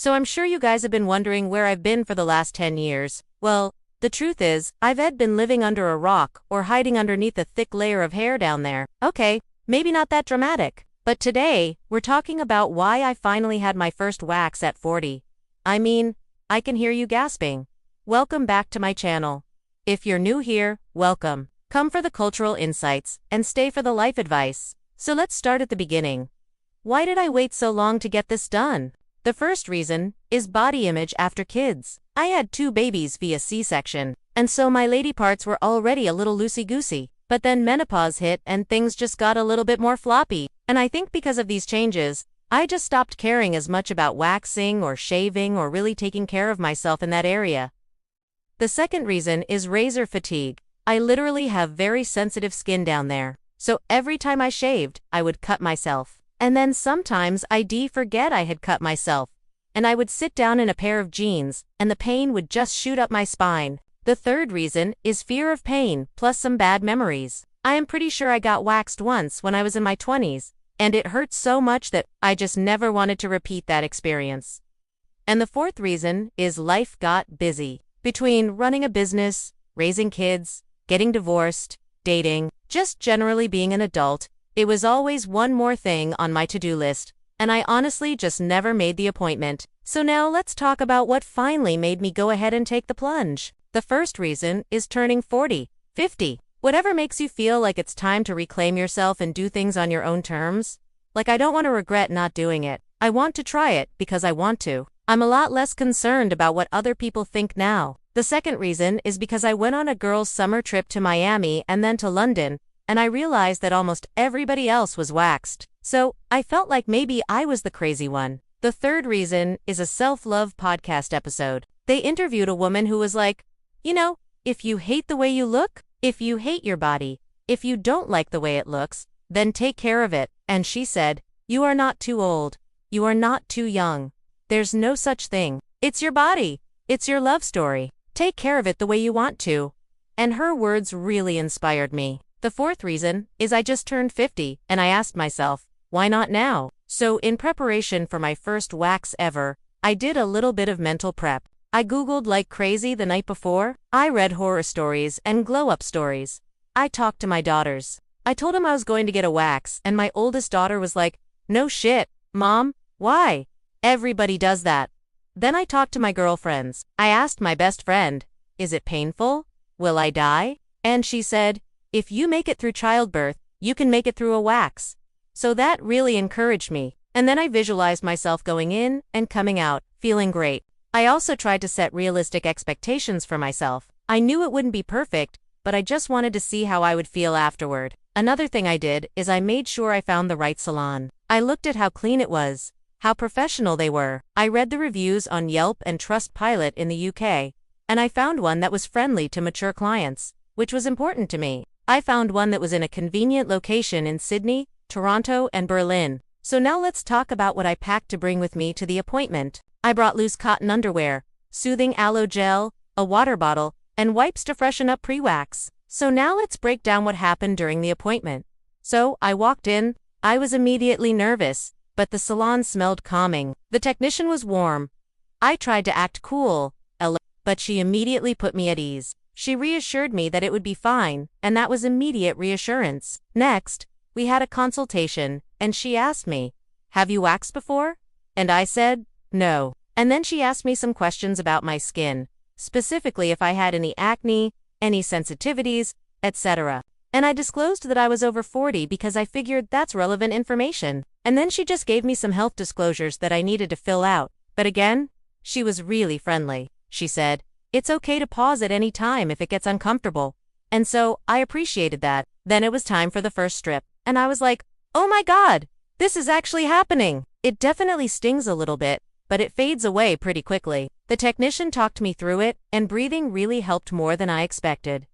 So I'm sure you guys have been wondering where I've been for the last 10 years. Well, the truth is, I've been living under a rock or hiding underneath a thick layer of hair down there. Okay, maybe not that dramatic. But today, we're talking about why I finally had my first wax at 40. I mean, I can hear you gasping. Welcome back to my channel. If you're new here, welcome. Come for the cultural insights, and stay for the life advice. So let's start at the beginning. Why did I wait so long to get this done? The first reason is body image after kids. I had 2 babies via C-section, and so my lady parts were already a little loosey-goosey. But then menopause hit and things just got a little bit more floppy. And I think because of these changes, I just stopped caring as much about waxing or shaving or really taking care of myself in that area. The second reason is razor fatigue. I literally have very sensitive skin down there. So every time I shaved, I would cut myself. And then sometimes I'd forget I had cut myself. And I would sit down in a pair of jeans, and the pain would just shoot up my spine. The third reason is fear of pain, plus some bad memories. I am pretty sure I got waxed once when I was in my 20s, and it hurt so much that I just never wanted to repeat that experience. And the fourth reason is life got busy. Between running a business, raising kids, getting divorced, dating, just generally being an adult, it was always one more thing on my to-do list, and I honestly just never made the appointment. So now let's talk about what finally made me go ahead and take the plunge. The first reason is turning 40, 50. Whatever makes you feel like it's time to reclaim yourself and do things on your own terms. Like I don't want to regret not doing it. I want to try it because I want to. I'm a lot less concerned about what other people think now. The second reason is because I went on a girls' summer trip to Miami and then to London, and I realized that almost everybody else was waxed. So I felt like maybe I was the crazy one. The third reason is a self-love podcast episode. They interviewed a woman who was like, you know, if you hate the way you look, if you hate your body, if you don't like the way it looks, then take care of it. And she said, you are not too old. You are not too young. There's no such thing. It's your body. It's your love story. Take care of it the way you want to. And her words really inspired me. The fourth reason is I just turned 50, and I asked myself, why not now? So in preparation for my first wax ever, I did a little bit of mental prep. I Googled like crazy the night before. I read horror stories and glow-up stories. I talked to my daughters. I told them I was going to get a wax, and my oldest daughter was like, no shit, Mom, why? Everybody does that. Then I talked to my girlfriends. I asked my best friend, is it painful? Will I die? And she said, if you make it through childbirth, you can make it through a wax. So that really encouraged me. And then I visualized myself going in and coming out, feeling great. I also tried to set realistic expectations for myself. I knew it wouldn't be perfect, but I just wanted to see how I would feel afterward. Another thing I did is I made sure I found the right salon. I looked at how clean it was, how professional they were. I read the reviews on Yelp and Trustpilot in the UK, and I found one that was friendly to mature clients, which was important to me. I found one that was in a convenient location in Sydney, Toronto, and Berlin. So now let's talk about what I packed to bring with me to the appointment. I brought loose cotton underwear, soothing aloe gel, a water bottle, and wipes to freshen up pre-wax. So now let's break down what happened during the appointment. So I walked in. I was immediately nervous, but the salon smelled calming. The technician was warm. I tried to act cool, but she immediately put me at ease. She reassured me that it would be fine, and that was immediate reassurance. Next, we had a consultation, and she asked me, have you waxed before? And I said, no. And then she asked me some questions about my skin, specifically if I had any acne, any sensitivities, etc. And I disclosed that I was over 40 because I figured that's relevant information. And then she just gave me some health disclosures that I needed to fill out. But again, she was really friendly. She said, it's okay to pause at any time if it gets uncomfortable. And so, I appreciated that. Then it was time for the first strip. And I was like, oh my God, this is actually happening. It definitely stings a little bit, but it fades away pretty quickly. The technician talked me through it, and breathing really helped more than I expected.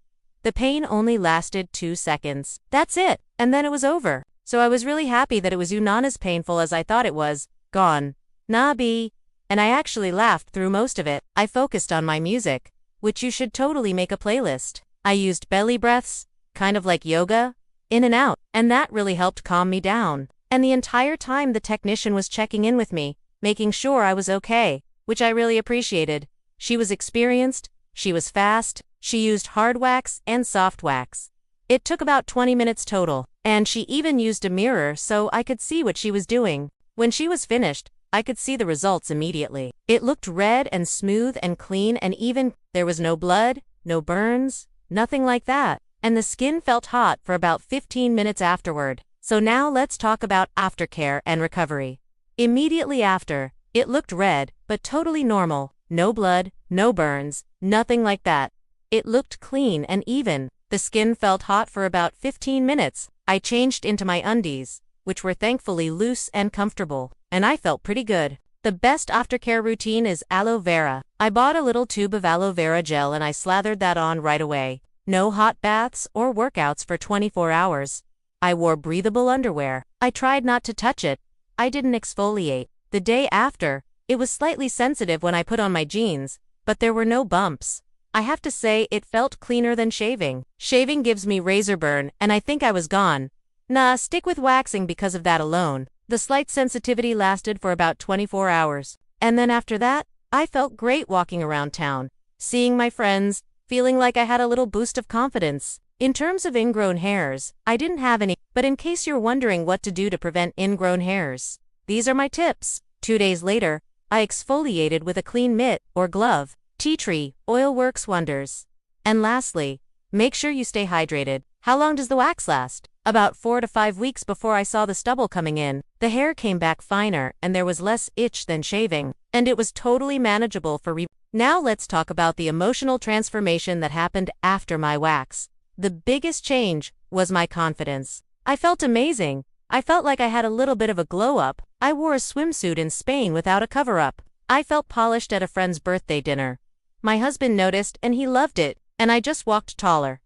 The pain only lasted 2 seconds. That's it, and then it was over. So I was really happy that it was not as painful as I thought it was. Gone. Nah B. And I actually laughed through most of it. I focused on my music, which you should totally make a playlist. I used belly breaths, kind of like yoga, in and out, and that really helped calm me down. And the entire time the technician was checking in with me, making sure I was okay, which I really appreciated. She was experienced, she was fast, she used hard wax and soft wax. It took about 20 minutes total, and she even used a mirror so I could see what she was doing. When she was finished, I could see the results immediately. It looked red and smooth and clean, and even there was no blood, no burns, nothing like that. And the skin felt hot for about 15 minutes afterward. So now let's talk about aftercare and recovery. Immediately after, it looked red, but totally normal. No blood, no burns, nothing like that. It looked clean and even. The skin felt hot for about 15 minutes. I changed into my undies, which were thankfully loose and comfortable, and I felt pretty good. The best aftercare routine is aloe vera. I bought a little tube of aloe vera gel and I slathered that on right away. No hot baths or workouts for 24 hours. I wore breathable underwear. I tried not to touch it. I didn't exfoliate. The day after, it was slightly sensitive when I put on my jeans, but there were no bumps. I have to say it felt cleaner than shaving. Shaving gives me razor burn, and I think I was gone. Nah, stick with waxing because of that alone. The slight sensitivity lasted for about 24 hours. And then after that, I felt great walking around town, seeing my friends, feeling like I had a little boost of confidence. In terms of ingrown hairs, I didn't have any, but in case you're wondering what to do to prevent ingrown hairs, these are my tips. 2 days later, I exfoliated with a clean mitt or glove. Tea tree oil works wonders. And lastly, make sure you stay hydrated. How long does the wax last? About 4 to 5 weeks before I saw the stubble coming in. The hair came back finer and there was less itch than shaving, and it was totally manageable for Now let's talk about the emotional transformation that happened after my wax. The biggest change was my confidence. I felt amazing. I felt like I had a little bit of a glow up. I wore a swimsuit in Spain without a cover-up. I felt polished at a friend's birthday dinner. My husband noticed and he loved it, and I just walked taller.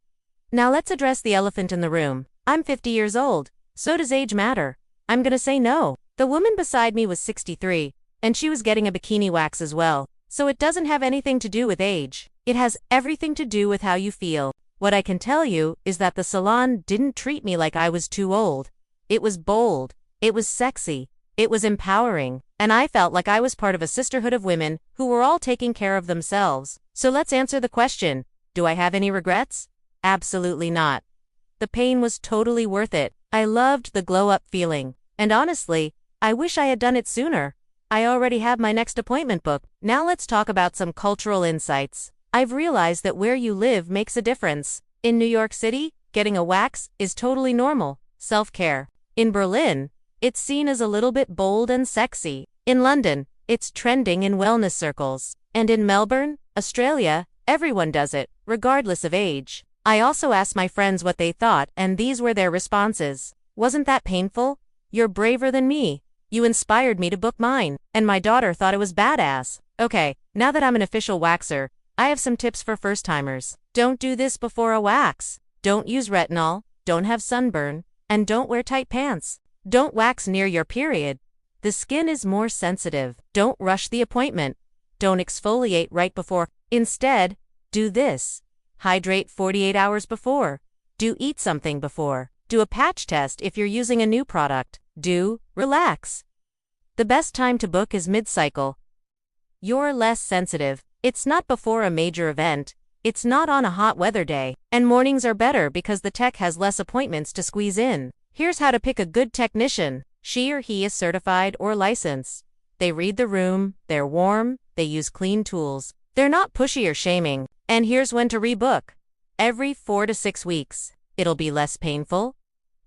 Now let's address the elephant in the room. I'm 50 years old. So does age matter? I'm gonna say no. The woman beside me was 63, and she was getting a bikini wax as well. So it doesn't have anything to do with age. It has everything to do with how you feel. What I can tell you is that the salon didn't treat me like I was too old. It was bold. It was sexy. It was empowering. And I felt like I was part of a sisterhood of women who were all taking care of themselves. So let's answer the question. Do I have any regrets? Absolutely not. The pain was totally worth it. I loved the glow-up feeling. And honestly, I wish I had done it sooner. I already have my next appointment booked. Now let's talk about some cultural insights. I've realized that where you live makes a difference. In New York City, getting a wax is totally normal. Self-care. In Berlin, it's seen as a little bit bold and sexy. In London, it's trending in wellness circles. And in Melbourne, Australia, everyone does it, regardless of age. I also asked my friends what they thought, and these were their responses. Wasn't that painful? You're braver than me. You inspired me to book mine. And my daughter thought it was badass. Okay, now that I'm an official waxer, I have some tips for first-timers. Don't do this before a wax. Don't use retinol, don't have sunburn, and don't wear tight pants. Don't wax near your period. The skin is more sensitive. Don't rush the appointment. Don't exfoliate right before. Instead, do this. Hydrate 48 hours before. Do eat something before. Do a patch test if you're using a new product. Do relax. The best time to book is mid-cycle. You're less sensitive. It's not before a major event. It's not on a hot weather day. And mornings are better because the tech has less appointments to squeeze in. Here's how to pick a good technician. She or he is certified or licensed. They read the room, they're warm, they use clean tools. They're not pushy or shaming. And here's when to rebook. Every 4 to 6 weeks. It'll be less painful.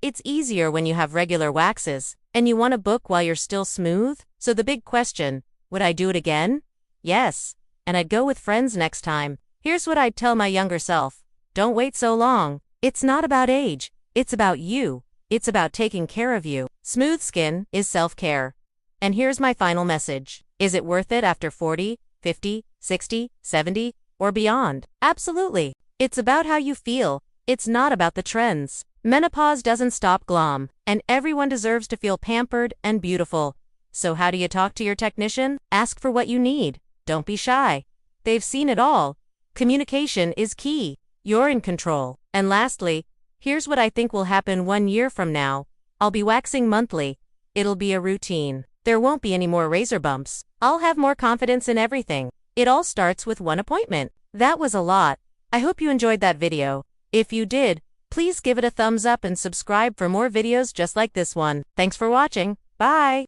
It's easier when you have regular waxes, and you want to book while you're still smooth. So the big question, would I do it again? Yes. And I'd go with friends next time. Here's what I'd tell my younger self. Don't wait so long. It's not about age. It's about you. It's about taking care of you. Smooth skin is self-care. And here's my final message. Is it worth it after 40, 50, 60, 70, or beyond? Absolutely. It's about how you feel. It's not about the trends. Menopause doesn't stop glam, and everyone deserves to feel pampered and beautiful. So how do you talk to your technician? Ask for what you need. Don't be shy. They've seen it all. Communication is key. You're in control. And lastly, here's what I think will happen 1 year from now. I'll be waxing monthly. It'll be a routine. There won't be any more razor bumps. I'll have more confidence in everything. It all starts with one appointment. That was a lot. I hope you enjoyed that video. If you did, please give it a thumbs up and subscribe for more videos just like this one. Thanks for watching. Bye.